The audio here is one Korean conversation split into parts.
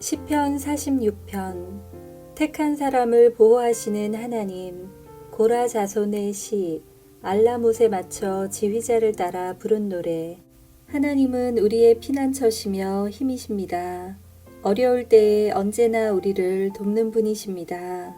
시편 46편. 택한 사람을 보호하시는 하나님. 고라 자손의 시. 알라못에 맞춰 지휘자를 따라 부른 노래. 하나님은 우리의 피난처시며 힘이십니다. 어려울 때에 언제나 우리를 돕는 분이십니다.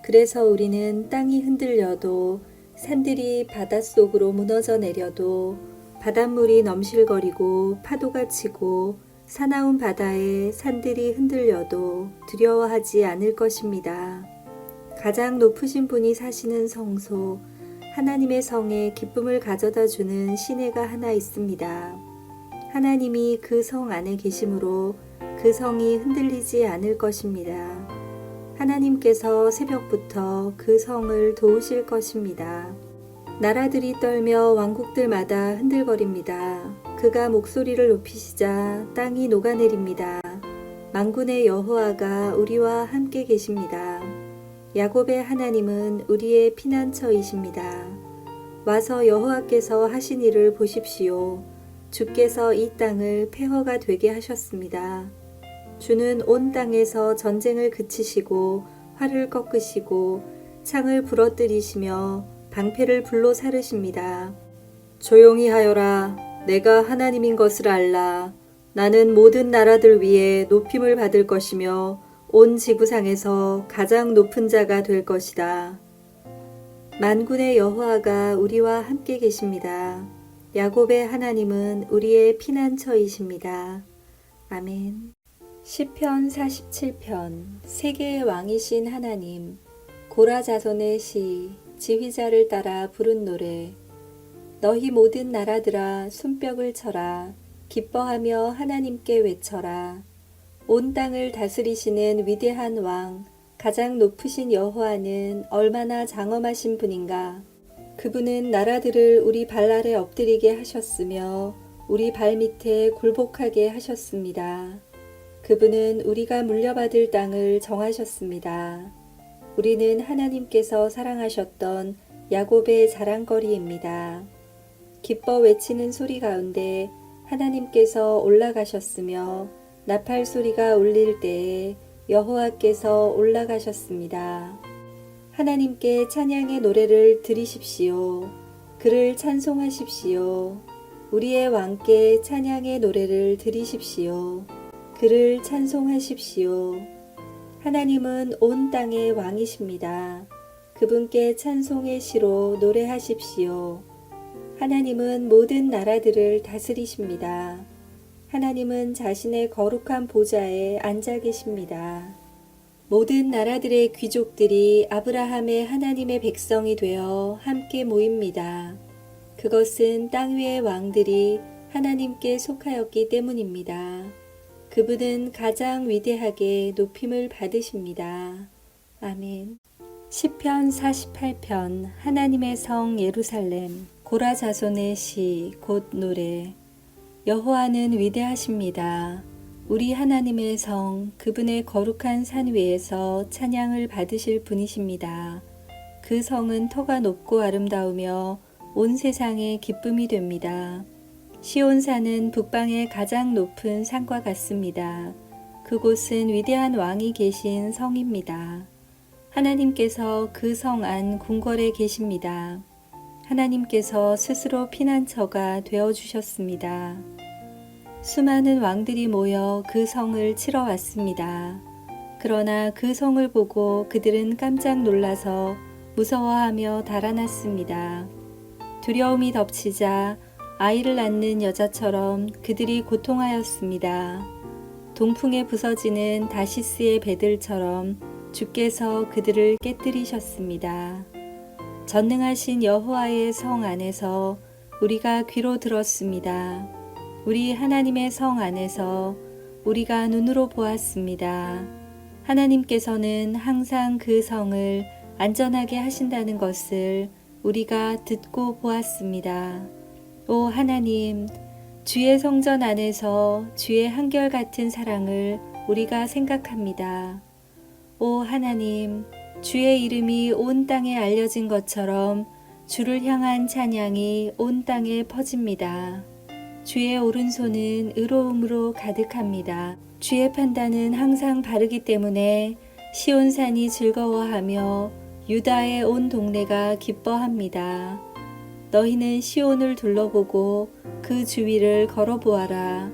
그래서 우리는 땅이 흔들려도, 산들이 바닷속으로 무너져 내려도, 바닷물이 넘실거리고 파도가 치고 사나운 바다에 산들이 흔들려도 두려워하지 않을 것입니다. 가장 높으신 분이 사시는 성소, 하나님의 성에 기쁨을 가져다 주는 시내가 하나 있습니다. 하나님이 그 성 안에 계심으로 그 성이 흔들리지 않을 것입니다. 하나님께서 새벽부터 그 성을 도우실 것입니다. 나라들이 떨며 왕국들마다 흔들거립니다. 그가 목소리를 높이시자 땅이 녹아내립니다. 만군의 여호와가 우리와 함께 계십니다. 야곱의 하나님은 우리의 피난처이십니다. 와서 여호와께서 하신 일을 보십시오. 주께서 이 땅을 폐허가 되게 하셨습니다. 주는 온 땅에서 전쟁을 그치시고 활을 꺾으시고 창을 부러뜨리시며 방패를 불로 사르십니다. 조용히 하여라. 내가 하나님인 것을 알라. 나는 모든 나라들 위에 높임을 받을 것이며 온 지구상에서 가장 높은 자가 될 것이다. 만군의 여호와가 우리와 함께 계십니다. 야곱의 하나님은 우리의 피난처이십니다. 아멘. 시편 47편. 세계의 왕이신 하나님. 고라 자손의 시. 지휘자를 따라 부른 노래. 너희 모든 나라들아 손뼉을 쳐라. 기뻐하며 하나님께 외쳐라. 온 땅을 다스리시는 위대한 왕, 가장 높으신 여호와는 얼마나 장엄하신 분인가. 그분은 나라들을 우리 발 아래 엎드리게 하셨으며 우리 발 밑에 굴복하게 하셨습니다. 그분은 우리가 물려받을 땅을 정하셨습니다. 우리는 하나님께서 사랑하셨던 야곱의 자랑거리입니다. 기뻐 외치는 소리 가운데 하나님께서 올라가셨으며 나팔 소리가 울릴 때에 여호와께서 올라가셨습니다. 하나님께 찬양의 노래를 드리십시오. 그를 찬송하십시오. 우리의 왕께 찬양의 노래를 드리십시오. 그를 찬송하십시오. 하나님은 온 땅의 왕이십니다. 그분께 찬송의 시로 노래하십시오. 하나님은 모든 나라들을 다스리십니다. 하나님은 자신의 거룩한 보좌에 앉아 계십니다. 모든 나라들의 귀족들이 아브라함의 하나님의 백성이 되어 함께 모입니다. 그것은 땅 위의 왕들이 하나님께 속하였기 때문입니다. 그분은 가장 위대하게 높임을 받으십니다. 아멘. 시편 48편. 하나님의 성 예루살렘. 고라 자손의 시, 곧 노래. 여호와는 위대하십니다. 우리 하나님의 성, 그분의 거룩한 산 위에서 찬양을 받으실 분이십니다. 그 성은 터가 높고 아름다우며 온 세상의 기쁨이 됩니다. 시온산은 북방의 가장 높은 산과 같습니다. 그곳은 위대한 왕이 계신 성입니다. 하나님께서 그 성 안 궁궐에 계십니다. 하나님께서 스스로 피난처가 되어주셨습니다. 수많은 왕들이 모여 그 성을 치러 왔습니다. 그러나 그 성을 보고 그들은 깜짝 놀라서 무서워하며 달아났습니다. 두려움이 덮치자 아이를 낳는 여자처럼 그들이 고통하였습니다. 동풍에 부서지는 다시스의 배들처럼 주께서 그들을 깨뜨리셨습니다. 전능하신 여호와의 성 안에서 우리가 귀로 들었습니다. 우리 하나님의 성 안에서 우리가 눈으로 보았습니다. 하나님께서는 항상 그 성을 안전하게 하신다는 것을 우리가 듣고 보았습니다. 오 하나님, 주의 성전 안에서 주의 한결같은 사랑을 우리가 생각합니다. 오 하나님, 주의 이름이 온 땅에 알려진 것처럼 주를 향한 찬양이 온 땅에 퍼집니다. 주의 오른손은 의로움으로 가득합니다. 주의 판단은 항상 바르기 때문에 시온산이 즐거워하며 유다의 온 동네가 기뻐합니다. 너희는 시온을 둘러보고 그 주위를 걸어보아라.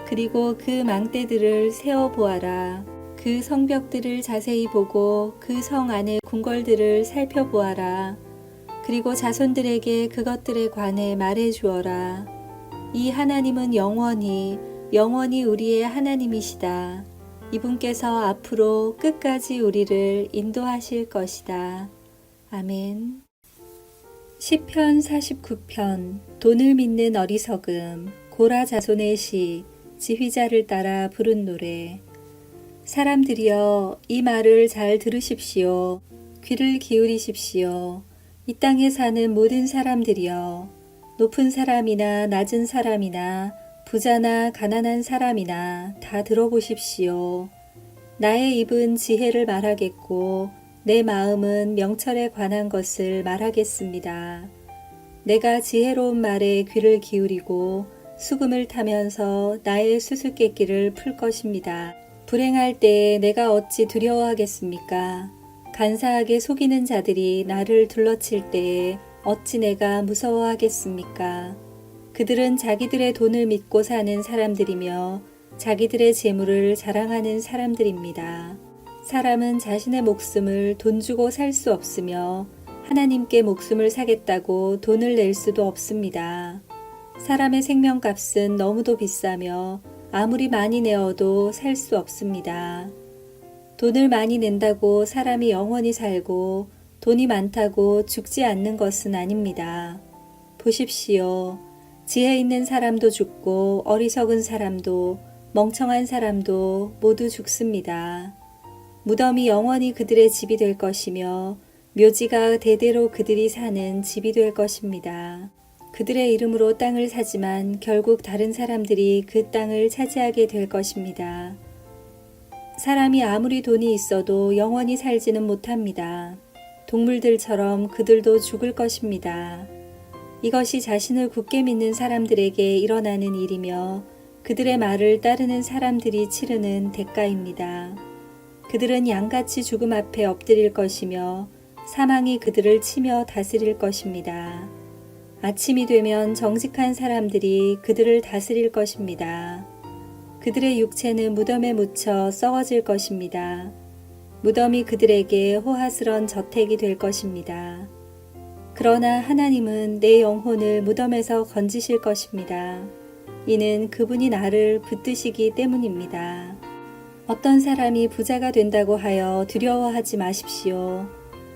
그리고 그 망대들을 세어보아라. 그 성벽들을 자세히 보고 그 성 안의 궁궐들을 살펴보아라. 그리고 자손들에게 그것들에 관해 말해 주어라. 이 하나님은 영원히 우리의 하나님이시다. 이분께서 앞으로 끝까지 우리를 인도하실 것이다. 아멘. 시편 49편 돈을 믿는 어리석음 고라 자손의 시 지휘자를 따라 부른 노래. 사람들이여 이 말을 잘 들으십시오. 귀를 기울이십시오. 이 땅에 사는 모든 사람들이여 높은 사람이나 낮은 사람이나 부자나 가난한 사람이나 다 들어보십시오. 나의 입은 지혜를 말하겠고 내 마음은 명철에 관한 것을 말하겠습니다. 내가 지혜로운 말에 귀를 기울이고 수금을 타면서 나의 수수께끼를 풀 것입니다. 불행할 때에 내가 어찌 두려워하겠습니까? 간사하게 속이는 자들이 나를 둘러칠 때에 어찌 내가 무서워하겠습니까? 그들은 자기들의 돈을 믿고 사는 사람들이며 자기들의 재물을 자랑하는 사람들입니다. 사람은 자신의 목숨을 돈 주고 살 수 없으며 하나님께 목숨을 사겠다고 돈을 낼 수도 없습니다. 사람의 생명값은 너무도 비싸며 아무리 많이 내어도 살 수 없습니다. 돈을 많이 낸다고 사람이 영원히 살고 돈이 많다고 죽지 않는 것은 아닙니다. 보십시오. 지혜 있는 사람도 죽고 어리석은 사람도 멍청한 사람도 모두 죽습니다. 무덤이 영원히 그들의 집이 될 것이며 묘지가 대대로 그들이 사는 집이 될 것입니다. 그들의 이름으로 땅을 사지만 결국 다른 사람들이 그 땅을 차지하게 될 것입니다. 사람이 아무리 돈이 있어도 영원히 살지는 못합니다. 동물들처럼 그들도 죽을 것입니다. 이것이 자신을 굳게 믿는 사람들에게 일어나는 일이며 그들의 말을 따르는 사람들이 치르는 대가입니다. 그들은 양같이 죽음 앞에 엎드릴 것이며 사망이 그들을 치며 다스릴 것입니다. 아침이 되면 정직한 사람들이 그들을 다스릴 것입니다. 그들의 육체는 무덤에 묻혀 썩어질 것입니다. 무덤이 그들에게 호화스런 저택이 될 것입니다. 그러나 하나님은 내 영혼을 무덤에서 건지실 것입니다. 이는 그분이 나를 붙드시기 때문입니다. 어떤 사람이 부자가 된다고 하여 두려워하지 마십시오.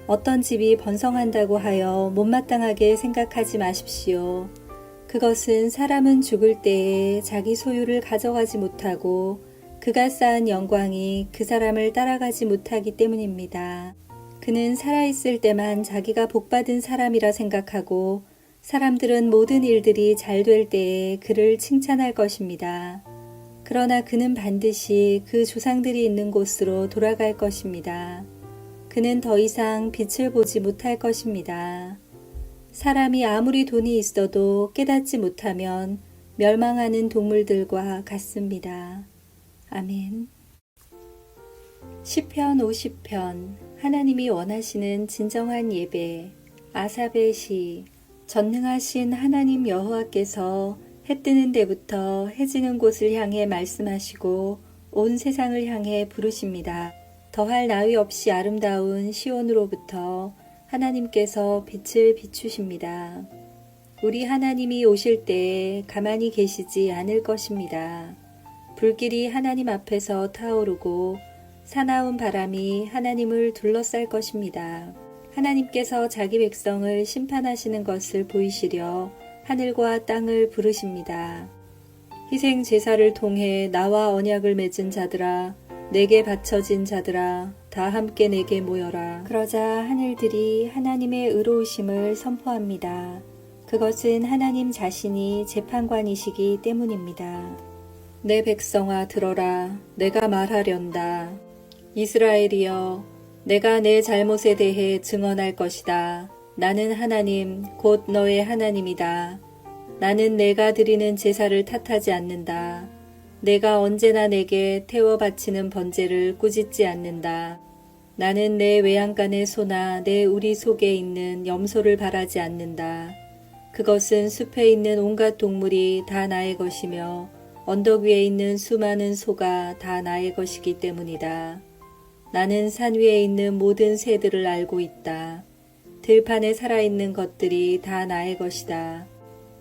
어떤 집이 번성한다고 하여 못마땅하게 생각하지 마십시오. 그것은 사람은 죽을 때에 자기 소유를 가져가지 못하고 그가 쌓은 영광이 그 사람을 따라가지 못하기 때문입니다. 그는 살아있을 때만 자기가 복받은 사람이라 생각하고 사람들은 모든 일들이 잘 될 때에 그를 칭찬할 것입니다. 그러나 그는 반드시 그 조상들이 있는 곳으로 돌아갈 것입니다. 그는 더 이상 빛을 보지 못할 것입니다. 사람이 아무리 돈이 있어도 깨닫지 못하면 멸망하는 동물들과 같습니다. 아멘. 시편 50편 하나님이 원하시는 진정한 예배. 아삽의 시. 전능하신 하나님 여호와께서 해 뜨는 데부터 해 지는 곳을 향해 말씀하시고 온 세상을 향해 부르십니다. 더할 나위 없이 아름다운 시온으로부터 하나님께서 빛을 비추십니다. 우리 하나님이 오실 때에 가만히 계시지 않을 것입니다. 불길이 하나님 앞에서 타오르고 사나운 바람이 하나님을 둘러쌀 것입니다. 하나님께서 자기 백성을 심판하시는 것을 보이시려 하늘과 땅을 부르십니다. 희생 제사를 통해 나와 언약을 맺은 자들아, 내게 바쳐진 자들아, 다 함께 내게 모여라. 그러자 하늘들이 하나님의 의로우심을 선포합니다. 그것은 하나님 자신이 재판관이시기 때문입니다. 내 백성아 들어라. 내가 말하련다. 이스라엘이여, 내가 내 잘못에 대해 증언할 것이다. 나는 하나님, 곧 너의 하나님이다. 나는 내가 드리는 제사를 탓하지 않는다. 내가 언제나 내게 태워 바치는 번제를 꾸짖지 않는다. 나는 내 외양간의 소나 내 우리 속에 있는 염소를 바라지 않는다. 그것은 숲에 있는 온갖 동물이 다 나의 것이며 언덕 위에 있는 수많은 소가 다 나의 것이기 때문이다. 나는 산 위에 있는 모든 새들을 알고 있다. 들판에 살아있는 것들이 다 나의 것이다.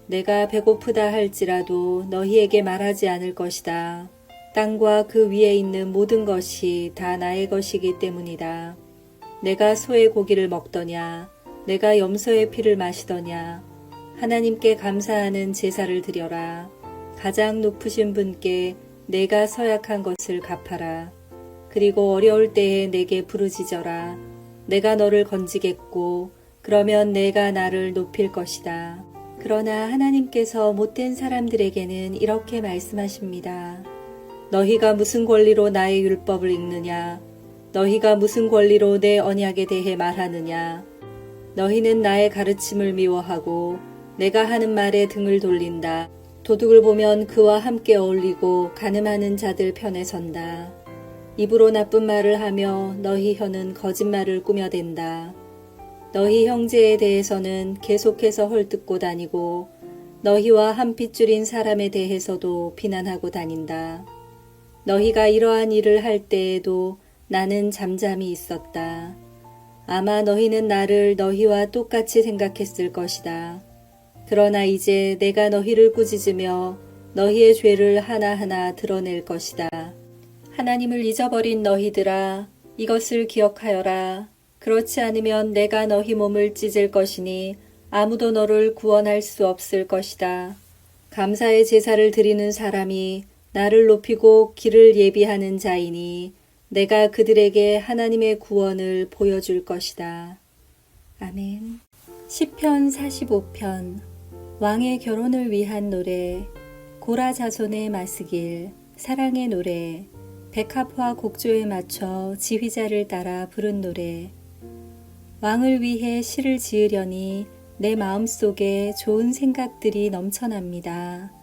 내가 배고프다 할지라도 너희에게 말하지 않을 것이다. 땅과 그 위에 있는 모든 것이 다 나의 것이기 때문이다. 내가 소의 고기를 먹더냐, 내가 염소의 피를 마시더냐. 하나님께 감사하는 제사를 드려라. 가장 높으신 분께 내가 서약한 것을 갚아라. 그리고 어려울 때에 내게 부르짖어라. 내가 너를 건지겠고 그러면 내가 나를 높일 것이다. 그러나 하나님께서 못된 사람들에게는 이렇게 말씀하십니다. 너희가 무슨 권리로 나의 율법을 읽느냐? 너희가 무슨 권리로 내 언약에 대해 말하느냐? 너희는 나의 가르침을 미워하고 내가 하는 말에 등을 돌린다. 도둑을 보면 그와 함께 어울리고 간음하는 자들 편에 선다. 입으로 나쁜 말을 하며 너희 혀는 거짓말을 꾸며댄다. 너희 형제에 대해서는 계속해서 헐뜯고 다니고 너희와 한 핏줄인 사람에 대해서도 비난하고 다닌다. 너희가 이러한 일을 할 때에도 나는 잠잠히 있었다. 아마 너희는 나를 너희와 똑같이 생각했을 것이다. 그러나 이제 내가 너희를 꾸짖으며 너희의 죄를 하나하나 드러낼 것이다. 하나님을 잊어버린 너희들아, 이것을 기억하여라. 그렇지 않으면 내가 너희 몸을 찢을 것이니 아무도 너를 구원할 수 없을 것이다. 감사의 제사를 드리는 사람이 나를 높이고 길을 예비하는 자이니 내가 그들에게 하나님의 구원을 보여줄 것이다. 아멘. 시편 45편 왕의 결혼을 위한 노래, 고라 자손의 마스길, 사랑의 노래, 백합화 곡조에 맞춰 지휘자를 따라 부른 노래. 왕을 위해 시를 지으려니 내 마음속에 좋은 생각들이 넘쳐납니다.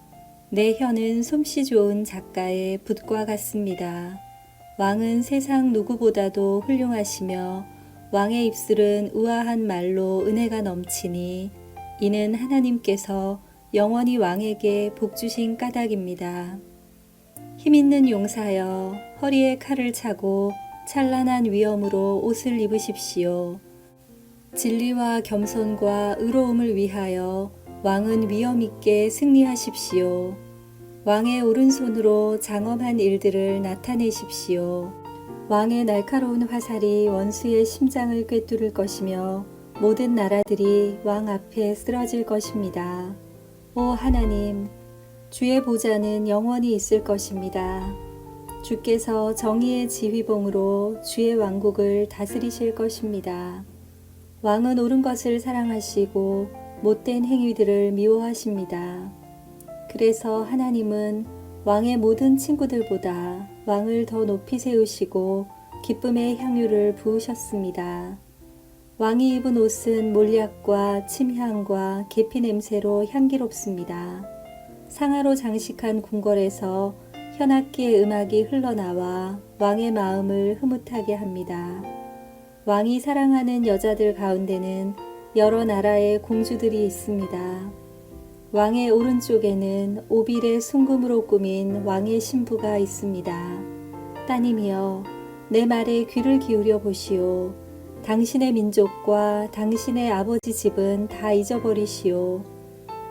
내 혀는 솜씨 좋은 작가의 붓과 같습니다. 왕은 세상 누구보다도 훌륭하시며 왕의 입술은 우아한 말로 은혜가 넘치니 이는 하나님께서 영원히 왕에게 복주신 까닭입니다. 힘있는 용사여, 허리에 칼을 차고 찬란한 위엄으로 옷을 입으십시오. 진리와 겸손과 의로움을 위하여 왕은 위엄있게 승리하십시오. 왕의 오른손으로 장엄한 일들을 나타내십시오. 왕의 날카로운 화살이 원수의 심장을 꿰뚫을 것이며 모든 나라들이 왕 앞에 쓰러질 것입니다. 오 하나님, 주의 보좌는 영원히 있을 것입니다. 주께서 정의의 지휘봉으로 주의 왕국을 다스리실 것입니다. 왕은 옳은 것을 사랑하시고 못된 행위들을 미워하십니다. 그래서 하나님은 왕의 모든 친구들보다 왕을 더 높이 세우시고 기쁨의 향유를 부으셨습니다. 왕이 입은 옷은 몰약과 침향과 계피 냄새로 향기롭습니다. 상아로 장식한 궁궐에서 현악기의 음악이 흘러나와 왕의 마음을 흐뭇하게 합니다. 왕이 사랑하는 여자들 가운데는 여러 나라의 공주들이 있습니다. 왕의 오른쪽에는 오빌의 순금으로 꾸민 왕의 신부가 있습니다. 따님이여, 내 말에 귀를 기울여 보시오. 당신의 민족과 당신의 아버지 집은 다 잊어버리시오.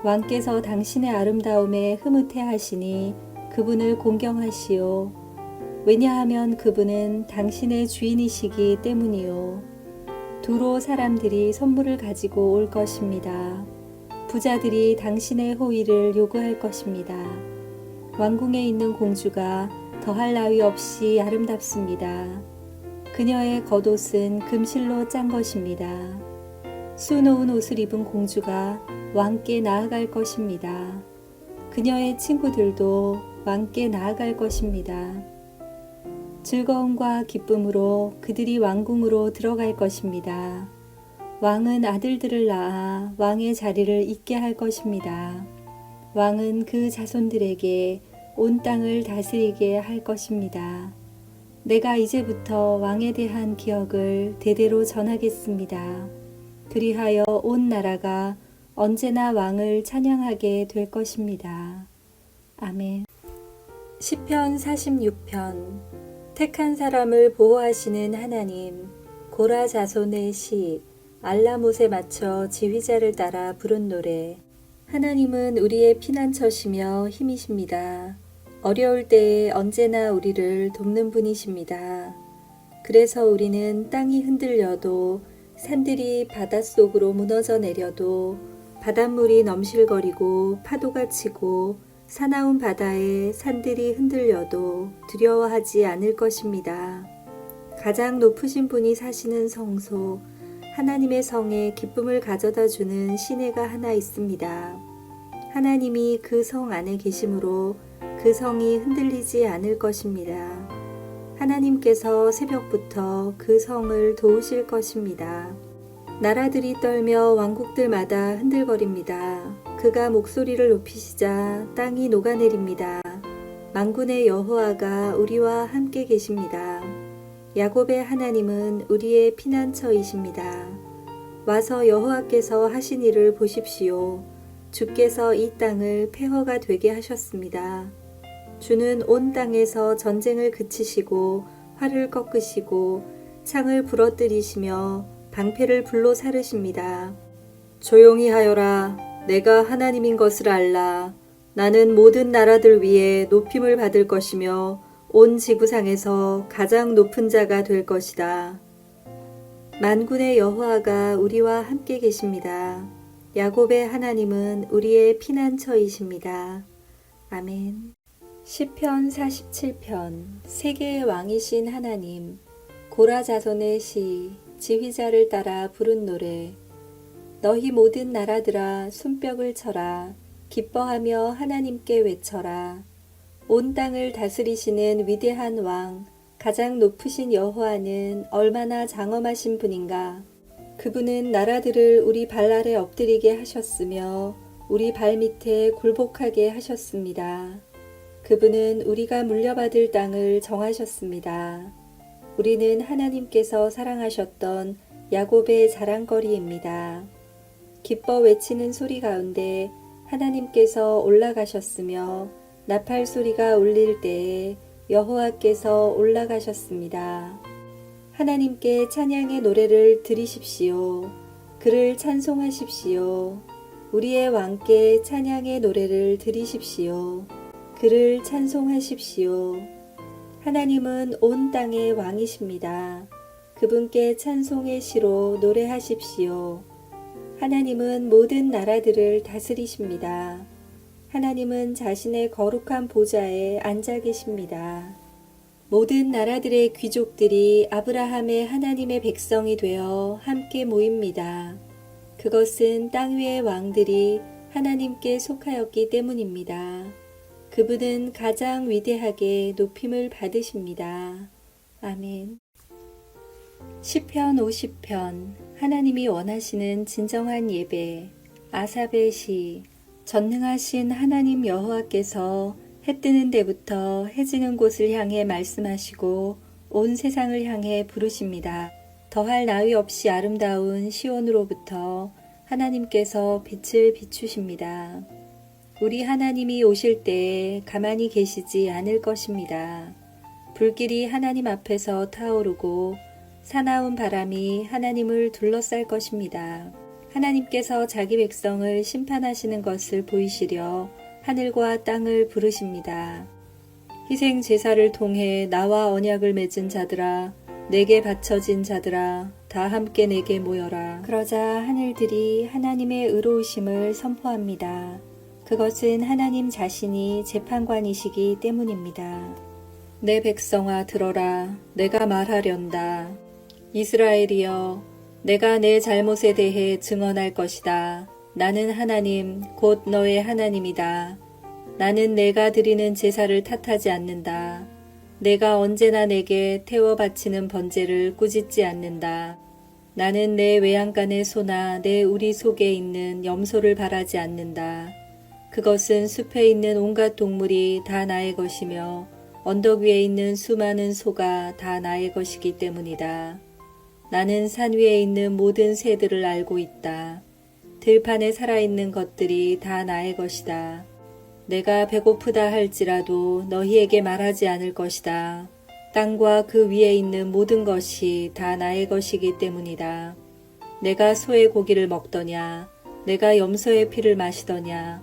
왕께서 당신의 아름다움에 흐뭇해 하시니 그분을 공경하시오. 왜냐하면 그분은 당신의 주인이시기 때문이요. 두로 사람들이 선물을 가지고 올 것입니다. 부자들이 당신의 호의를 요구할 것입니다. 왕궁에 있는 공주가 더할 나위 없이 아름답습니다. 그녀의 겉옷은 금실로 짠 것입니다. 수놓은 옷을 입은 공주가 왕께 나아갈 것입니다. 그녀의 친구들도 왕께 나아갈 것입니다. 즐거움과 기쁨으로 그들이 왕궁으로 들어갈 것입니다. 왕은 아들들을 낳아 왕의 자리를 잇게 할 것입니다. 왕은 그 자손들에게 온 땅을 다스리게 할 것입니다. 내가 이제부터 왕에 대한 기억을 대대로 전하겠습니다. 그리하여 온 나라가 언제나 왕을 찬양하게 될 것입니다. 아멘. 시편 46편. 택한 사람을 보호하시는 하나님. 고라 자손의 시. 알라못에 맞춰 지휘자를 따라 부른 노래. 하나님은 우리의 피난처시며 힘이십니다. 어려울 때에 언제나 우리를 돕는 분이십니다. 그래서 우리는 땅이 흔들려도, 산들이 바닷속으로 무너져 내려도, 바닷물이 넘실거리고 파도가 치고 사나운 바다에 산들이 흔들려도 두려워하지 않을 것입니다. 가장 높으신 분이 사시는 성소, 하나님의 성에 기쁨을 가져다 주는 시내가 하나 있습니다. 하나님이 그 성 안에 계심으로 그 성이 흔들리지 않을 것입니다. 하나님께서 새벽부터 그 성을 도우실 것입니다. 나라들이 떨며 왕국들마다 흔들거립니다. 그가 목소리를 높이시자 땅이 녹아내립니다. 만군의 여호와가 우리와 함께 계십니다. 야곱의 하나님은 우리의 피난처이십니다. 와서 여호와께서 하신 일을 보십시오. 주께서 이 땅을 폐허가 되게 하셨습니다. 주는 온 땅에서 전쟁을 그치시고 활을 꺾으시고 창을 부러뜨리시며 방패를 불로 사르십니다. 조용히 하여라. 내가 하나님인 것을 알라. 나는 모든 나라들 위에 높임을 받을 것이며 온 지구상에서 가장 높은 자가 될 것이다. 만군의 여호와가 우리와 함께 계십니다. 야곱의 하나님은 우리의 피난처이십니다. 아멘. 시편 47편. 세계의 왕이신 하나님. 고라 자손의 시. 지휘자를 따라 부른 노래. 너희 모든 나라들아 손뼉을 쳐라. 기뻐하며 하나님께 외쳐라. 온 땅을 다스리시는 위대한 왕, 가장 높으신 여호와는 얼마나 장엄하신 분인가. 그분은 나라들을 우리 발 아래 엎드리게 하셨으며 우리 발 밑에 굴복하게 하셨습니다. 그분은 우리가 물려받을 땅을 정하셨습니다. 우리는 하나님께서 사랑하셨던 야곱의 자랑거리입니다. 기뻐 외치는 소리 가운데 하나님께서 올라가셨으며 나팔 소리가 울릴 때에 여호와께서 올라가셨습니다. 하나님께 찬양의 노래를 드리십시오. 그를 찬송하십시오. 우리의 왕께 찬양의 노래를 드리십시오. 그를 찬송하십시오. 하나님은 온 땅의 왕이십니다. 그분께 찬송의 시로 노래하십시오. 하나님은 모든 나라들을 다스리십니다. 하나님은 자신의 거룩한 보좌에 앉아 계십니다. 모든 나라들의 귀족들이 아브라함의 하나님의 백성이 되어 함께 모입니다. 그것은 땅 위의 왕들이 하나님께 속하였기 때문입니다. 그분은 가장 위대하게 높임을 받으십니다. 아멘. 시편 50편. 하나님이 원하시는 진정한 예배. 아삽의 시. 전능하신 하나님 여호와께서 해 뜨는 데부터 해 지는 곳을 향해 말씀하시고 온 세상을 향해 부르십니다. 더할 나위 없이 아름다운 시온으로부터 하나님께서 빛을 비추십니다. 우리 하나님이 오실 때에 가만히 계시지 않을 것입니다. 불길이 하나님 앞에서 타오르고 사나운 바람이 하나님을 둘러쌀 것입니다. 하나님께서 자기 백성을 심판하시는 것을 보이시려 하늘과 땅을 부르십니다. 희생 제사를 통해 나와 언약을 맺은 자들아, 내게 바쳐진 자들아, 다 함께 내게 모여라. 그러자 하늘들이 하나님의 의로우심을 선포합니다. 그것은 하나님 자신이 재판관이시기 때문입니다. 내 백성아 들어라. 내가 말하련다. 이스라엘이여, 내가 내 잘못에 대해 증언할 것이다. 나는 하나님, 곧 너의 하나님이다. 나는 내가 드리는 제사를 탓하지 않는다. 내가 언제나 내게 태워 바치는 번제를 꾸짖지 않는다. 나는 내 외양간의 소나 내 우리 속에 있는 염소를 바라지 않는다. 그것은 숲에 있는 온갖 동물이 다 나의 것이며 언덕 위에 있는 수많은 소가 다 나의 것이기 때문이다. 나는 산 위에 있는 모든 새들을 알고 있다. 들판에 살아있는 것들이 다 나의 것이다. 내가 배고프다 할지라도 너희에게 말하지 않을 것이다. 땅과 그 위에 있는 모든 것이 다 나의 것이기 때문이다. 내가 소의 고기를 먹더냐, 내가 염소의 피를 마시더냐.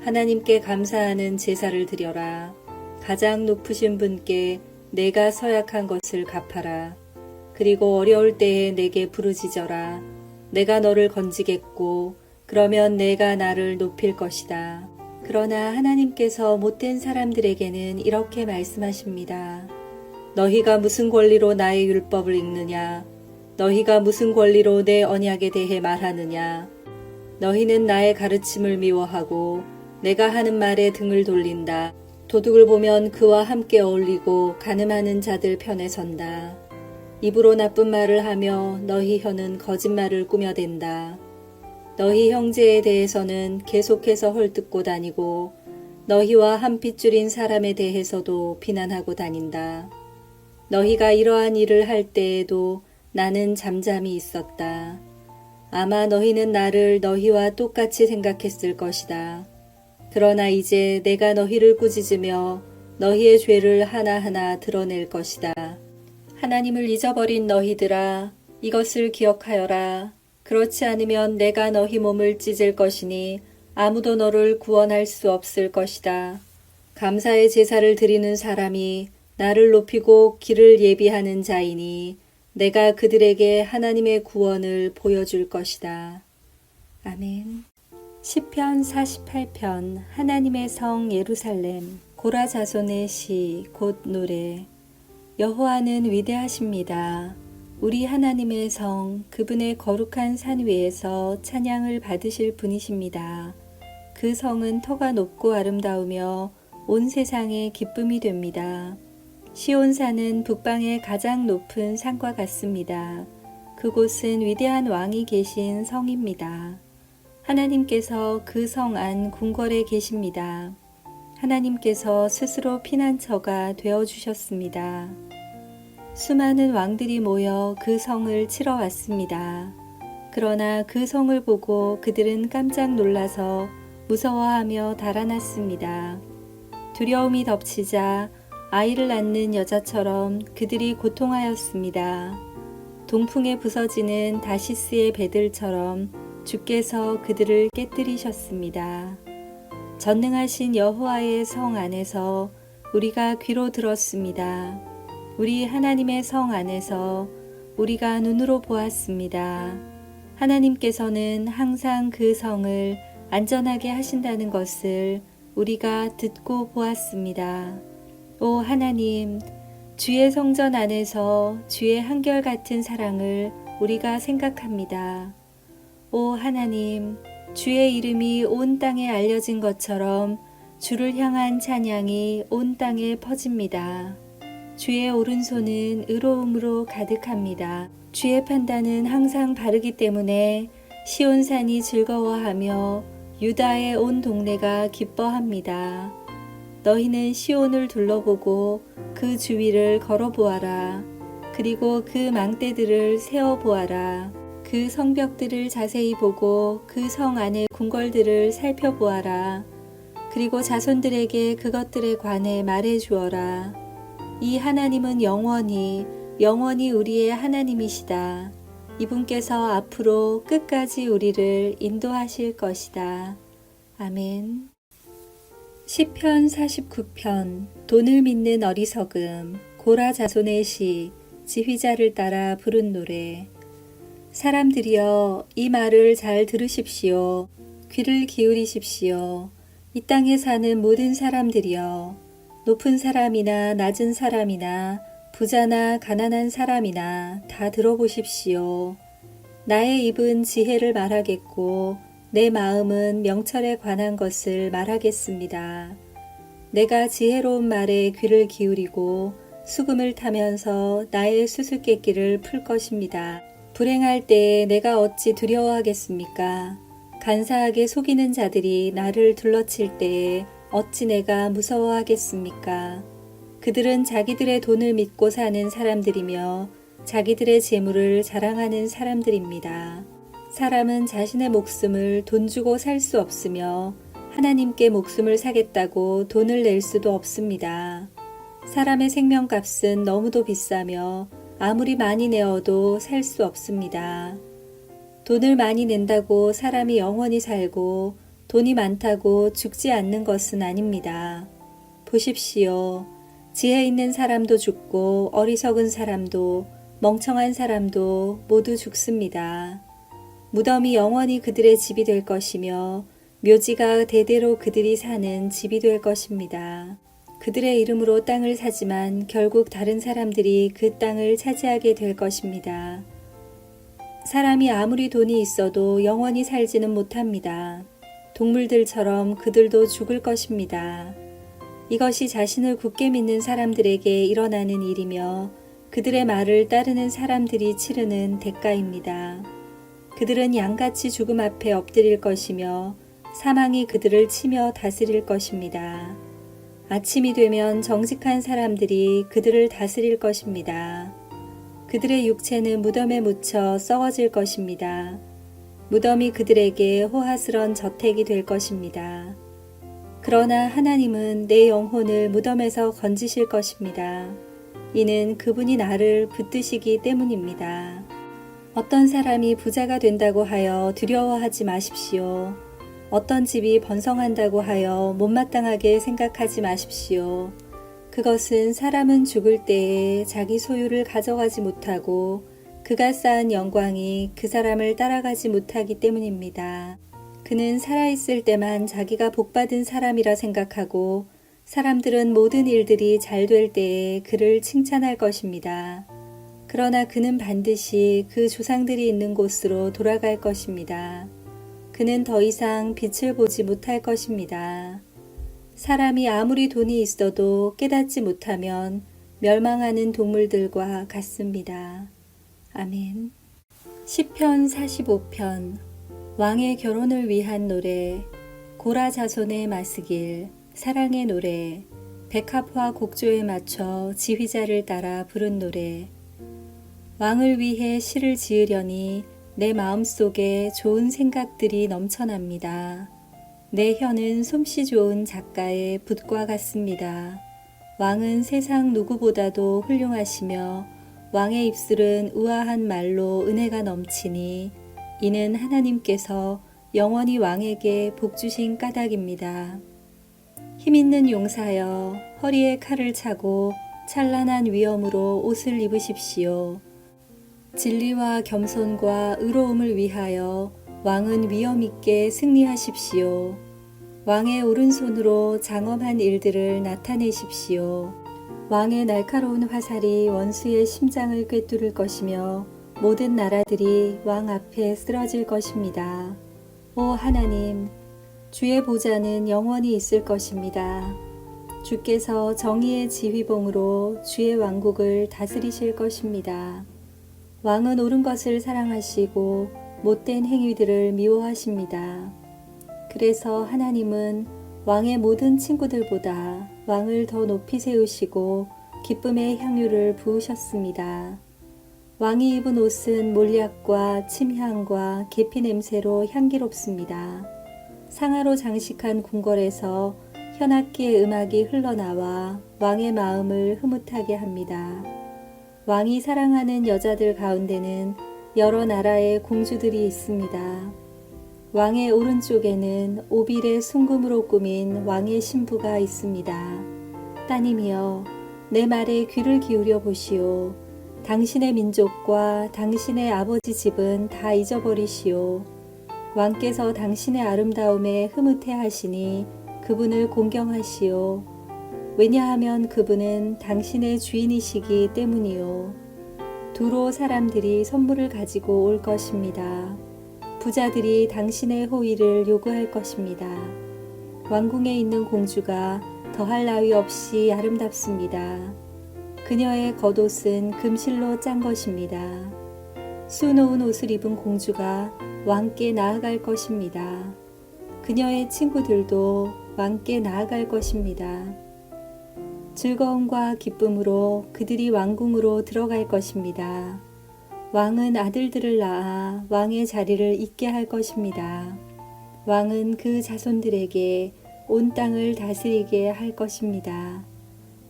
하나님께 감사하는 제사를 드려라. 가장 높으신 분께 내가 서약한 것을 갚아라. 그리고 어려울 때에 내게 부르짖어라. 내가 너를 건지겠고 그러면 내가 나를 높일 것이다. 그러나 하나님께서 못된 사람들에게는 이렇게 말씀하십니다. 너희가 무슨 권리로 나의 율법을 읽느냐? 너희가 무슨 권리로 내 언약에 대해 말하느냐? 너희는 나의 가르침을 미워하고 내가 하는 말에 등을 돌린다. 도둑을 보면 그와 함께 어울리고 간음하는 자들 편에 선다. 입으로 나쁜 말을 하며 너희 혀는 거짓말을 꾸며댄다. 너희 형제에 대해서는 계속해서 헐뜯고 다니고 너희와 한 핏줄인 사람에 대해서도 비난하고 다닌다. 너희가 이러한 일을 할 때에도 나는 잠잠히 있었다. 아마 너희는 나를 너희와 똑같이 생각했을 것이다. 그러나 이제 내가 너희를 꾸짖으며 너희의 죄를 하나하나 드러낼 것이다. 하나님을 잊어버린 너희들아, 이것을 기억하여라. 그렇지 않으면 내가 너희 몸을 찢을 것이니 아무도 너를 구원할 수 없을 것이다. 감사의 제사를 드리는 사람이 나를 높이고 길을 예비하는 자이니 내가 그들에게 하나님의 구원을 보여줄 것이다. 아멘. 시편 48편 하나님의 성 예루살렘 고라 자손의 시 곧 노래. 여호와는 위대하십니다. 우리 하나님의 성 그분의 거룩한 산 위에서 찬양을 받으실 분이십니다. 그 성은 터가 높고 아름다우며 온 세상의 기쁨이 됩니다. 시온산은 북방의 가장 높은 산과 같습니다. 그곳은 위대한 왕이 계신 성입니다. 하나님께서 그 성 안 궁궐에 계십니다. 하나님께서 스스로 피난처가 되어주셨습니다. 수많은 왕들이 모여 그 성을 치러 왔습니다. 그러나 그 성을 보고 그들은 깜짝 놀라서 무서워하며 달아났습니다. 두려움이 덮치자 아이를 낳는 여자처럼 그들이 고통하였습니다. 동풍에 부서지는 다시스의 배들처럼 주께서 그들을 깨뜨리셨습니다. 전능하신 여호와의 성 안에서 우리가 귀로 들었습니다. 우리 하나님의 성 안에서 우리가 눈으로 보았습니다. 하나님께서는 항상 그 성을 안전하게 하신다는 것을 우리가 듣고 보았습니다. 오 하나님, 주의 성전 안에서 주의 한결같은 사랑을 우리가 생각합니다. 오 하나님, 주의 이름이 온 땅에 알려진 것처럼 주를 향한 찬양이 온 땅에 퍼집니다. 주의 오른손은 의로움으로 가득합니다. 주의 판단은 항상 바르기 때문에 시온산이 즐거워하며 유다의 온 동네가 기뻐합니다. 너희는 시온을 둘러보고 그 주위를 걸어보아라. 그리고 그 망대들을 세어보아라. 그 성벽들을 자세히 보고 그 성 안의 궁궐들을 살펴보아라. 그리고 자손들에게 그것들에 관해 말해 주어라. 이 하나님은 영원히 우리의 하나님이시다. 이분께서 앞으로 끝까지 우리를 인도하실 것이다. 아멘. 시편 49편 돈을 믿는 어리석음 고라 자손의 시 지휘자를 따라 부른 노래. 사람들이여 이 말을 잘 들으십시오. 귀를 기울이십시오. 이 땅에 사는 모든 사람들이여 높은 사람이나 낮은 사람이나 부자나 가난한 사람이나 다 들어보십시오. 나의 입은 지혜를 말하겠고 내 마음은 명철에 관한 것을 말하겠습니다. 내가 지혜로운 말에 귀를 기울이고 수금을 타면서 나의 수수께끼를 풀 것입니다. 불행할 때에 내가 어찌 두려워하겠습니까? 간사하게 속이는 자들이 나를 둘러칠 때에 어찌 내가 무서워하겠습니까? 그들은 자기들의 돈을 믿고 사는 사람들이며 자기들의 재물을 자랑하는 사람들입니다. 사람은 자신의 목숨을 돈 주고 살 수 없으며 하나님께 목숨을 사겠다고 돈을 낼 수도 없습니다. 사람의 생명값은 너무도 비싸며 아무리 많이 내어도 살 수 없습니다. 돈을 많이 낸다고 사람이 영원히 살고 돈이 많다고 죽지 않는 것은 아닙니다. 보십시오. 지혜 있는 사람도 죽고 어리석은 사람도 멍청한 사람도 모두 죽습니다. 무덤이 영원히 그들의 집이 될 것이며 묘지가 대대로 그들이 사는 집이 될 것입니다. 그들의 이름으로 땅을 사지만 결국 다른 사람들이 그 땅을 차지하게 될 것입니다. 사람이 아무리 돈이 있어도 영원히 살지는 못합니다. 동물들처럼 그들도 죽을 것입니다. 이것이 자신을 굳게 믿는 사람들에게 일어나는 일이며 그들의 말을 따르는 사람들이 치르는 대가입니다. 그들은 양같이 죽음 앞에 엎드릴 것이며 사망이 그들을 치며 다스릴 것입니다. 아침이 되면 정직한 사람들이 그들을 다스릴 것입니다. 그들의 육체는 무덤에 묻혀 썩어질 것입니다. 무덤이 그들에게 호화스런 저택이 될 것입니다. 그러나 하나님은 내 영혼을 무덤에서 건지실 것입니다. 이는 그분이 나를 붙드시기 때문입니다. 어떤 사람이 부자가 된다고 하여 두려워하지 마십시오. 어떤 집이 번성한다고 하여 못마땅하게 생각하지 마십시오. 그것은 사람은 죽을 때에 자기 소유를 가져가지 못하고 그가 쌓은 영광이 그 사람을 따라가지 못하기 때문입니다. 그는 살아있을 때만 자기가 복받은 사람이라 생각하고 사람들은 모든 일들이 잘 될 때에 그를 칭찬할 것입니다. 그러나 그는 반드시 그 조상들이 있는 곳으로 돌아갈 것입니다. 그는 더 이상 빛을 보지 못할 것입니다. 사람이 아무리 돈이 있어도 깨닫지 못하면 멸망하는 동물들과 같습니다. 아멘. 시편 45편 왕의 결혼을 위한 노래. 고라 자손의 마스길 사랑의 노래. 백합화 곡조에 맞춰 지휘자를 따라 부른 노래. 왕을 위해 시를 지으려니 내 마음속에 좋은 생각들이 넘쳐납니다. 내 혀는 솜씨 좋은 작가의 붓과 같습니다. 왕은 세상 누구보다도 훌륭하시며 왕의 입술은 우아한 말로 은혜가 넘치니 이는 하나님께서 영원히 왕에게 복주신 까닭입니다. 힘있는 용사여 허리에 칼을 차고 찬란한 위엄으로 옷을 입으십시오. 진리와 겸손과 의로움을 위하여 왕은 위엄 있게 승리하십시오. 왕의 오른손으로 장엄한 일들을 나타내십시오. 왕의 날카로운 화살이 원수의 심장을 꿰뚫을 것이며 모든 나라들이 왕 앞에 쓰러질 것입니다. 오 하나님, 주의 보좌는 영원히 있을 것입니다. 주께서 정의의 지휘봉으로 주의 왕국을 다스리실 것입니다. 왕은 옳은 것을 사랑하시고 못된 행위들을 미워하십니다. 그래서 하나님은 왕의 모든 친구들보다 왕을 더 높이 세우시고 기쁨의 향유를 부으셨습니다. 왕이 입은 옷은 몰약과 침향과 계피 냄새로 향기롭습니다. 상아로 장식한 궁궐에서 현악기의 음악이 흘러나와 왕의 마음을 흐뭇하게 합니다. 왕이 사랑하는 여자들 가운데는 여러 나라의 공주들이 있습니다. 왕의 오른쪽에는 오빌의 순금으로 꾸민 왕의 신부가 있습니다. 따님이여, 내 말에 귀를 기울여 보시오. 당신의 민족과 당신의 아버지 집은 다 잊어버리시오. 왕께서 당신의 아름다움에 흐뭇해 하시니 그분을 공경하시오. 왜냐하면 그분은 당신의 주인이시기 때문이요. 두로 사람들이 선물을 가지고 올 것입니다. 부자들이 당신의 호의를 요구할 것입니다. 왕궁에 있는 공주가 더할 나위 없이 아름답습니다. 그녀의 겉옷은 금실로 짠 것입니다. 수놓은 옷을 입은 공주가 왕께 나아갈 것입니다. 그녀의 친구들도 왕께 나아갈 것입니다. 즐거움과 기쁨으로 그들이 왕궁으로 들어갈 것입니다. 왕은 아들들을 낳아 왕의 자리를 잇게 할 것입니다. 왕은 그 자손들에게 온 땅을 다스리게 할 것입니다.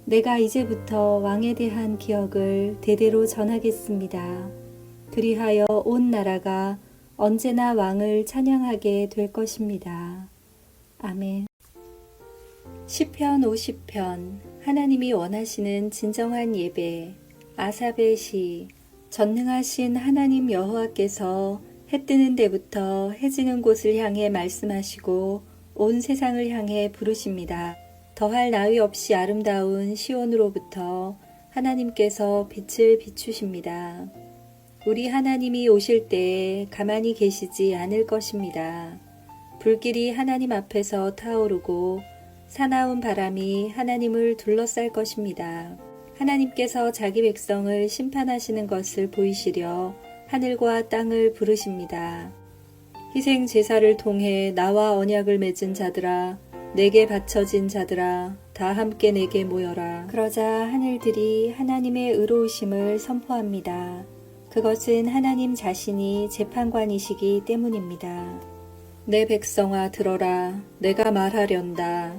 내가 이제부터 왕에 대한 기억을 대대로 전하겠습니다. 그리하여 온 나라가 언제나 왕을 찬양하게 될 것입니다. 아멘. 시편 50편 하나님이 원하시는 진정한 예배. 아삽의 시. 전능하신 하나님 여호와께서 해 뜨는 데부터 해 지는 곳을 향해 말씀하시고 온 세상을 향해 부르십니다. 더할 나위 없이 아름다운 시온으로부터 하나님께서 빛을 비추십니다. 우리 하나님이 오실 때에 가만히 계시지 않을 것입니다. 불길이 하나님 앞에서 타오르고 사나운 바람이 하나님을 둘러쌀 것입니다. 하나님께서 자기 백성을 심판하시는 것을 보이시려 하늘과 땅을 부르십니다. 희생 제사를 통해 나와 언약을 맺은 자들아, 내게 바쳐진 자들아, 다 함께 내게 모여라. 그러자 하늘들이 하나님의 의로우심을 선포합니다. 그것은 하나님 자신이 재판관이시기 때문입니다. 내 백성아 들어라. 내가 말하련다.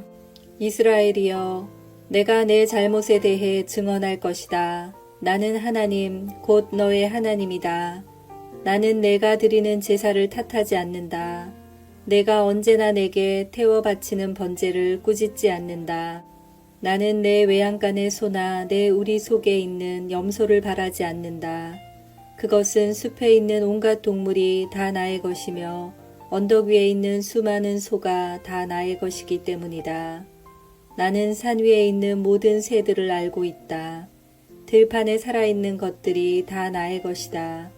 이스라엘이여, 내가 내 잘못에 대해 증언할 것이다. 나는 하나님, 곧 너의 하나님이다. 나는 내가 드리는 제사를 탓하지 않는다. 내가 언제나 내게 태워 바치는 번제를 꾸짖지 않는다. 나는 내 외양간의 소나 내 우리 속에 있는 염소를 바라지 않는다. 그것은 숲에 있는 온갖 동물이 다 나의 것이며 언덕 위에 있는 수많은 소가 다 나의 것이기 때문이다. 나는 산 위에 있는 모든 새들을 알고 있다. 들판에 살아있는 것들이 다 나의 것이다.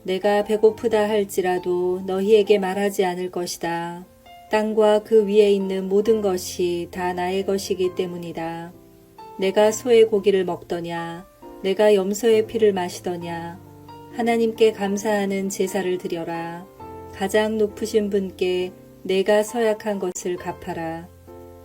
내가 배고프다 할지라도 너희에게 말하지 않을 것이다. 땅과 그 위에 있는 모든 것이 다 나의 것이기 때문이다. 내가 소의 고기를 먹더냐? 내가 염소의 피를 마시더냐? 하나님께 감사하는 제사를 드려라. 가장 높으신 분께 내가 서약한 것을 갚아라.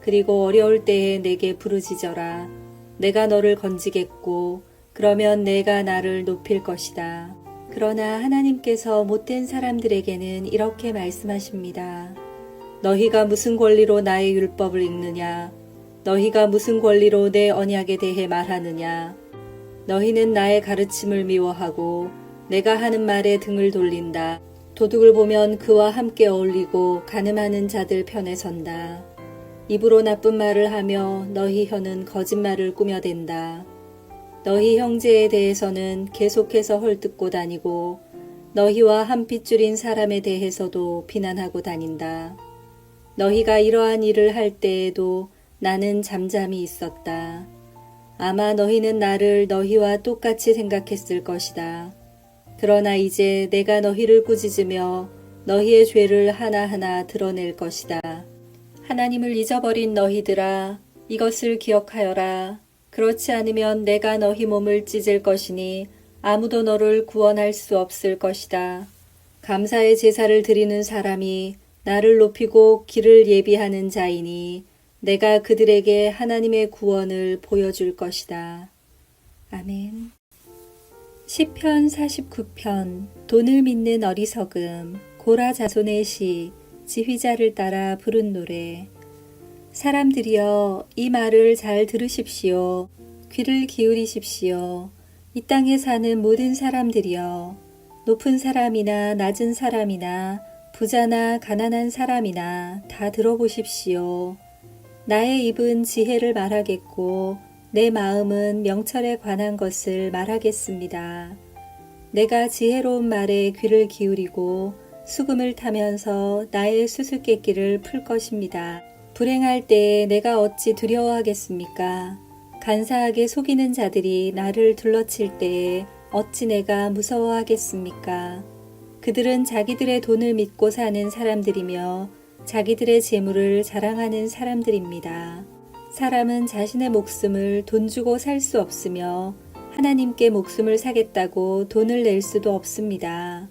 그리고 어려울 때에 내게 부르짖어라. 내가 너를 건지겠고 그러면 내가 나를 높일 것이다. 그러나 하나님께서 못된 사람들에게는 이렇게 말씀하십니다. 너희가 무슨 권리로 나의 율법을 읽느냐? 너희가 무슨 권리로 내 언약에 대해 말하느냐? 너희는 나의 가르침을 미워하고 내가 하는 말에 등을 돌린다. 도둑을 보면 그와 함께 어울리고 간음하는 자들 편에 선다. 입으로 나쁜 말을 하며 너희 혀는 거짓말을 꾸며댄다. 너희 형제에 대해서는 계속해서 헐뜯고 다니고 너희와 한 핏줄인 사람에 대해서도 비난하고 다닌다. 너희가 이러한 일을 할 때에도 나는 잠잠히 있었다. 아마 너희는 나를 너희와 똑같이 생각했을 것이다. 그러나 이제 내가 너희를 꾸짖으며 너희의 죄를 하나하나 드러낼 것이다. 하나님을 잊어버린 너희들아, 이것을 기억하여라. 그렇지 않으면 내가 너희 몸을 찢을 것이니 아무도 너를 구원할 수 없을 것이다. 감사의 제사를 드리는 사람이 나를 높이고 길을 예비하는 자이니 내가 그들에게 하나님의 구원을 보여줄 것이다. 아멘. 시편 49편 돈을 믿는 어리석음. 고라 자손의 시. 지휘자를 따라 부른 노래. 사람들이여, 이 말을 잘 들으십시오. 귀를 기울이십시오. 이 땅에 사는 모든 사람들이여, 높은 사람이나 낮은 사람이나 부자나 가난한 사람이나 다 들어보십시오. 나의 입은 지혜를 말하겠고 내 마음은 명철에 관한 것을 말하겠습니다. 내가 지혜로운 말에 귀를 기울이고 수금을 타면서 나의 수수께끼를 풀 것입니다. 불행할 때에 내가 어찌 두려워하겠습니까? 간사하게 속이는 자들이 나를 둘러칠 때에 어찌 내가 무서워하겠습니까? 그들은 자기들의 돈을 믿고 사는 사람들이며 자기들의 재물을 자랑하는 사람들입니다. 사람은 자신의 목숨을 돈 주고 살 수 없으며 하나님께 목숨을 사겠다고 돈을 낼 수도 없습니다.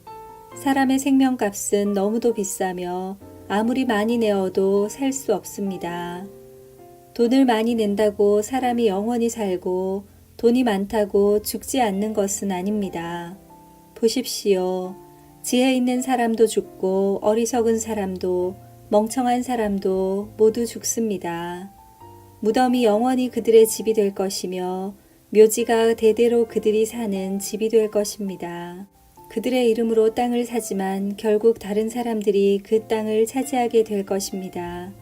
사람의 생명값은 너무도 비싸며 아무리 많이 내어도 살 수 없습니다. 돈을 많이 낸다고 사람이 영원히 살고 돈이 많다고 죽지 않는 것은 아닙니다. 보십시오. 지혜 있는 사람도 죽고 어리석은 사람도 멍청한 사람도 모두 죽습니다. 무덤이 영원히 그들의 집이 될 것이며 묘지가 대대로 그들이 사는 집이 될 것입니다. 그들의 이름으로 땅을 사지만 결국 다른 사람들이 그 땅을 차지하게 될 것입니다.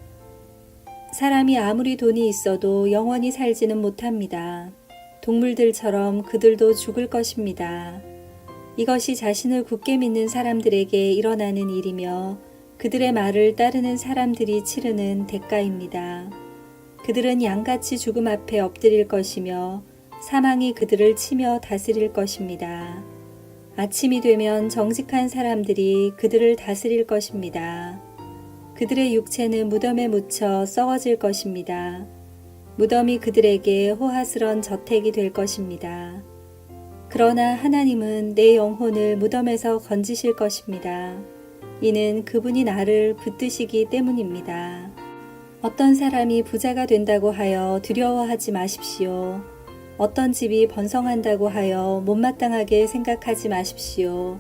사람이 아무리 돈이 있어도 영원히 살지는 못합니다. 동물들처럼 그들도 죽을 것입니다. 이것이 자신을 굳게 믿는 사람들에게 일어나는 일이며 그들의 말을 따르는 사람들이 치르는 대가입니다. 그들은 양같이 죽음 앞에 엎드릴 것이며 사망이 그들을 치며 다스릴 것입니다. 아침이 되면 정직한 사람들이 그들을 다스릴 것입니다. 그들의 육체는 무덤에 묻혀 썩어질 것입니다. 무덤이 그들에게 호화스런 저택이 될 것입니다. 그러나 하나님은 내 영혼을 무덤에서 건지실 것입니다. 이는 그분이 나를 붙드시기 때문입니다. 어떤 사람이 부자가 된다고 하여 두려워하지 마십시오. 어떤 집이 번성한다고 하여 못마땅하게 생각하지 마십시오.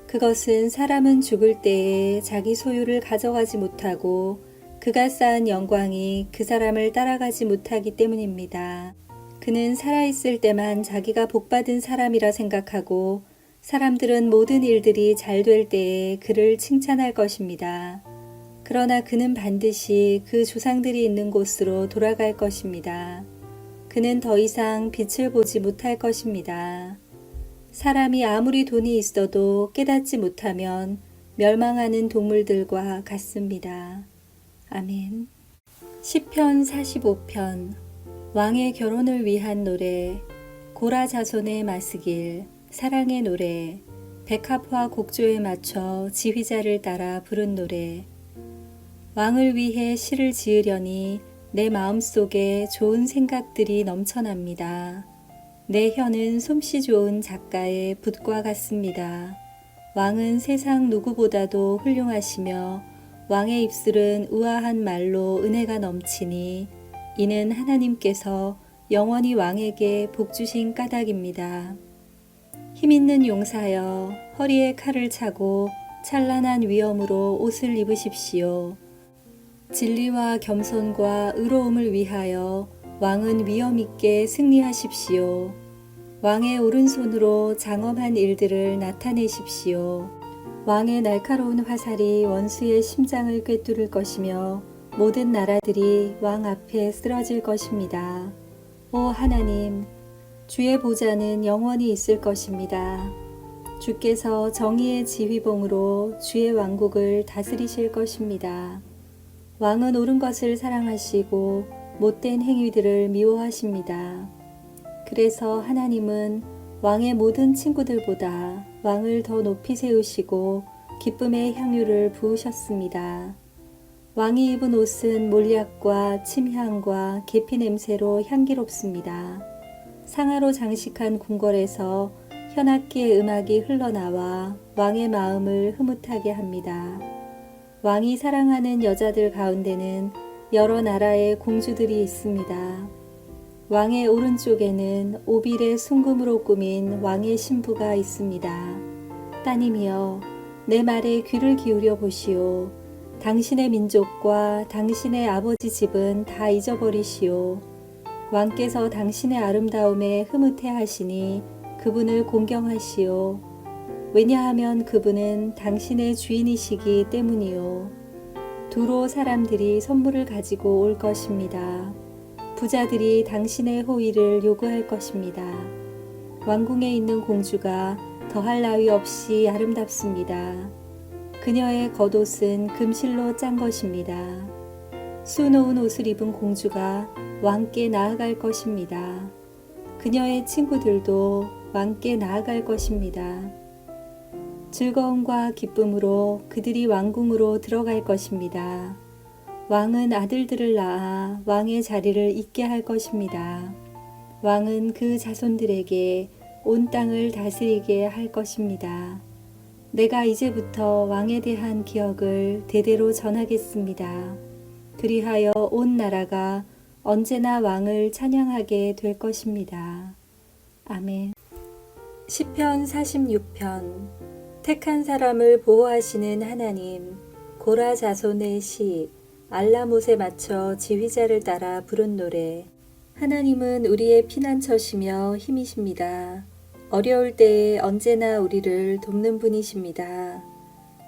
그것은 사람은 죽을 때에 자기 소유를 가져가지 못하고 그가 쌓은 영광이 그 사람을 따라가지 못하기 때문입니다. 그는 살아있을 때만 자기가 복받은 사람이라 생각하고 사람들은 모든 일들이 잘 될 때에 그를 칭찬할 것입니다. 그러나 그는 반드시 그 조상들이 있는 곳으로 돌아갈 것입니다. 그는 더 이상 빛을 보지 못할 것입니다. 사람이 아무리 돈이 있어도 깨닫지 못하면 멸망하는 동물들과 같습니다. 아멘. 시편 45편 왕의 결혼을 위한 노래 고라 자손의 마스길 사랑의 노래 백합화 곡조에 맞춰 지휘자를 따라 부른 노래 왕을 위해 시를 지으려니 내 마음속에 좋은 생각들이 넘쳐납니다. 내 혀는 솜씨 좋은 작가의 붓과 같습니다. 왕은 세상 누구보다도 훌륭하시며 왕의 입술은 우아한 말로 은혜가 넘치니 이는 하나님께서 영원히 왕에게 복주신 까닭입니다. 힘있는 용사여 허리에 칼을 차고 찬란한 위엄으로 옷을 입으십시오. 진리와 겸손과 의로움을 위하여 왕은 위엄있게 승리하십시오. 왕의 오른손으로 장엄한 일들을 나타내십시오. 왕의 날카로운 화살이 원수의 심장을 꿰뚫을 것이며 모든 나라들이 왕 앞에 쓰러질 것입니다. 오 하나님, 주의 보좌는 영원히 있을 것입니다. 주께서 정의의 지휘봉으로 주의 왕국을 다스리실 것입니다. 왕은 옳은 것을 사랑하시고 못된 행위들을 미워하십니다. 그래서 하나님은 왕의 모든 친구들보다 왕을 더 높이 세우시고 기쁨의 향유를 부으셨습니다. 왕이 입은 옷은 몰약과 침향과 계피 냄새로 향기롭습니다. 상아로 장식한 궁궐에서 현악기의 음악이 흘러나와 왕의 마음을 흐뭇하게 합니다. 왕이 사랑하는 여자들 가운데는 여러 나라의 공주들이 있습니다. 왕의 오른쪽에는 오빌의 순금으로 꾸민 왕의 신부가 있습니다. 따님이여, 내 말에 귀를 기울여 보시오. 당신의 민족과 당신의 아버지 집은 다 잊어버리시오. 왕께서 당신의 아름다움에 흐뭇해 하시니 그분을 공경하시오. 왜냐하면 그분은 당신의 주인이시기 때문이요. 두로 사람들이 선물을 가지고 올 것입니다. 부자들이 당신의 호의를 요구할 것입니다. 왕궁에 있는 공주가 더할 나위 없이 아름답습니다. 그녀의 겉옷은 금실로 짠 것입니다. 수놓은 옷을 입은 공주가 왕께 나아갈 것입니다. 그녀의 친구들도 왕께 나아갈 것입니다. 즐거움과 기쁨으로 그들이 왕궁으로 들어갈 것입니다. 왕은 아들들을 낳아 왕의 자리를 잇게 할 것입니다. 왕은 그 자손들에게 온 땅을 다스리게 할 것입니다. 내가 이제부터 왕에 대한 기억을 대대로 전하겠습니다. 그리하여 온 나라가 언제나 왕을 찬양하게 될 것입니다. 아멘. 시편 46편. 택한 사람을 보호하시는 하나님. 고라 자손의 시. 알라못에 맞춰 지휘자를 따라 부른 노래. 하나님은 우리의 피난처시며 힘이십니다. 어려울 때에 언제나 우리를 돕는 분이십니다.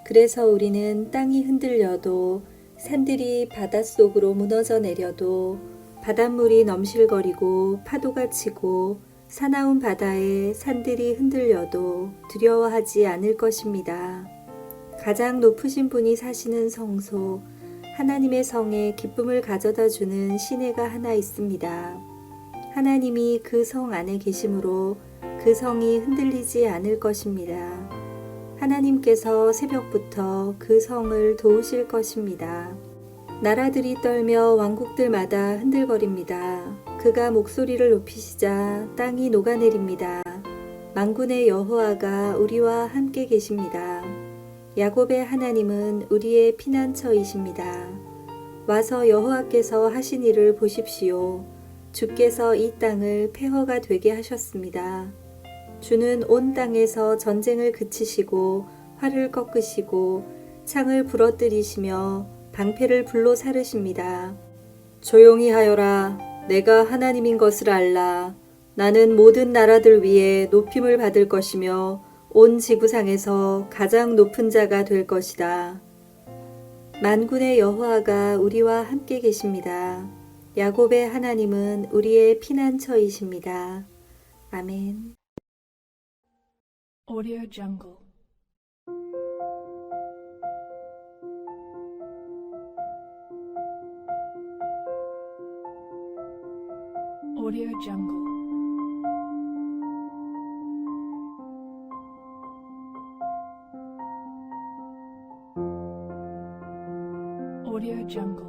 그래서 우리는 땅이 흔들려도, 산들이 바닷속으로 무너져 내려도, 바닷물이 넘실거리고 파도가 치고 사나운 바다에 산들이 흔들려도 두려워하지 않을 것입니다. 가장 높으신 분이 사시는 성소, 하나님의 성에 기쁨을 가져다 주는 시내가 하나 있습니다. 하나님이 그 성 안에 계심으로 그 성이 흔들리지 않을 것입니다. 하나님께서 새벽부터 그 성을 도우실 것입니다. 나라들이 떨며 왕국들마다 흔들거립니다. 그가 목소리를 높이시자 땅이 녹아내립니다. 만군의 여호와가 우리와 함께 계십니다. 야곱의 하나님은 우리의 피난처이십니다. 와서 여호와께서 하신 일을 보십시오. 주께서 이 땅을 폐허가 되게 하셨습니다. 주는 온 땅에서 전쟁을 그치시고 활을 꺾으시고 창을 부러뜨리시며 방패를 불로 사르십니다. 조용히 하여라. 내가 하나님인 것을 알라. 나는 모든 나라들 위에 높임을 받을 것이며 온 지구상에서 가장 높은 자가 될 것이다. 만군의 여호와가 우리와 함께 계십니다. 야곱의 하나님은 우리의 피난처이십니다. 아멘. Audio Jungle. Audio Jungle. Audio Jungle.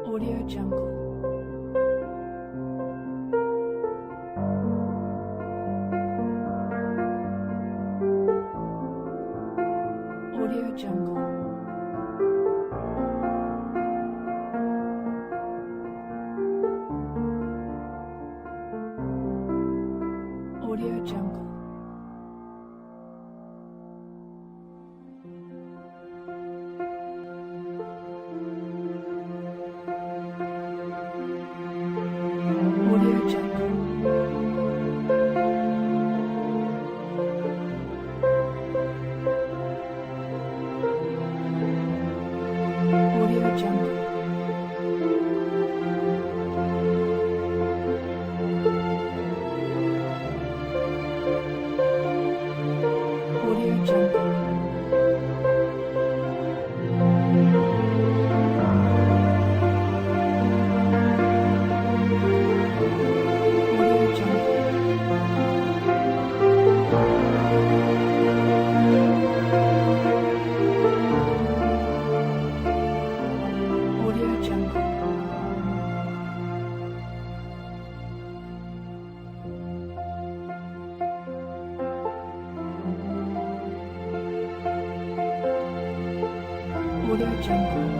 Audio Jungle. Audio Jungle. Audio Jungle. Audio Jungle. Audio Jungle. Audio Jungle. Audio Jungle. Audio Jungle. Audio Jungle.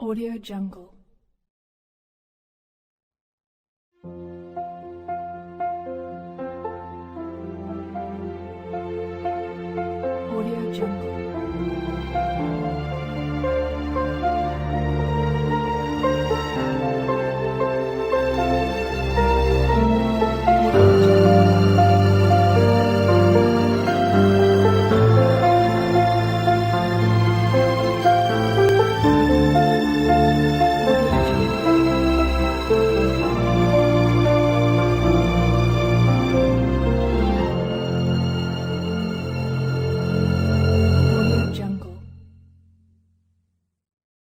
Audio Jungle.